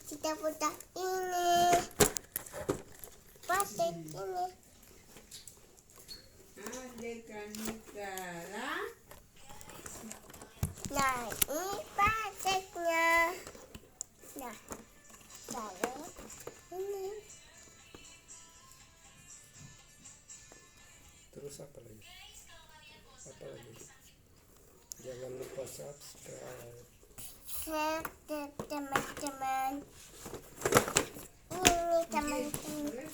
kita putar ini. Pasir ini. Nah, ini pasirnya. Nah, lalu ini. Terus apa lagi? Jangan lupa subscribe. Share ke teman-teman. Ini teman-teman.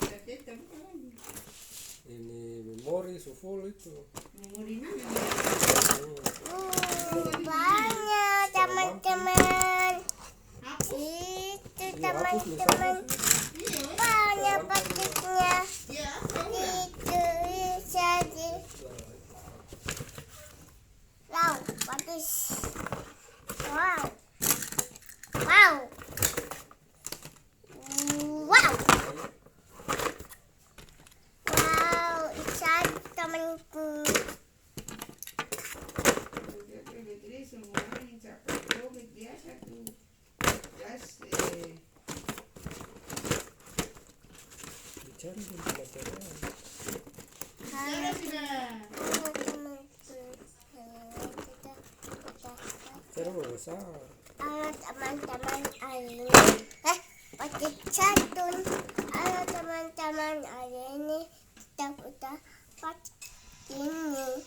Ini memori full itu. Banyak teman-teman. Itu teman-teman. Banyak pasirnya. Itu saja. Wow, bagus. Wow. Wow. Wow. Wow, isan temanku. Bicara di teman-teman. Terus besar. Halo teman-teman, hari ini pakai catun. Halo teman-teman, hari ini kita putar part ini.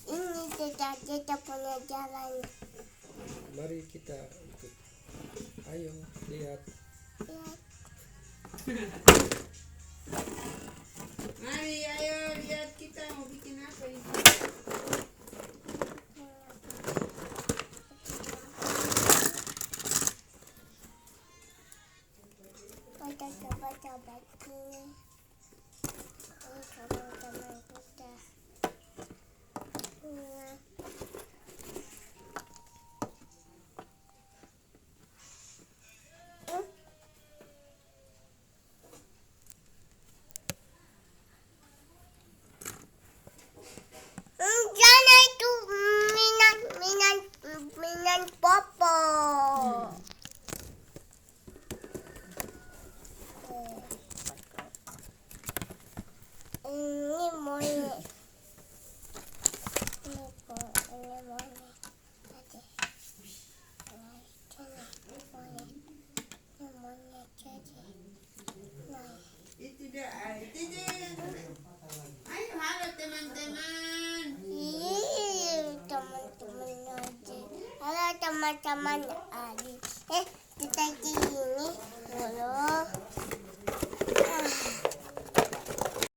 Ini kita punya jalan. Mari kita ikut. Ayo lihat. Lihat. Mari, ayo lihat kita mau bikin apa ini. Kita coba ini. Ini teman-teman kita. Jangan itu minat popo. Ini monyet. Ini monyet. Tadi. Ini monyet jadi. Nah. Itu dia. Ayo halo teman-teman. Teman-teman aja. Halo teman-teman Adi. Kita ini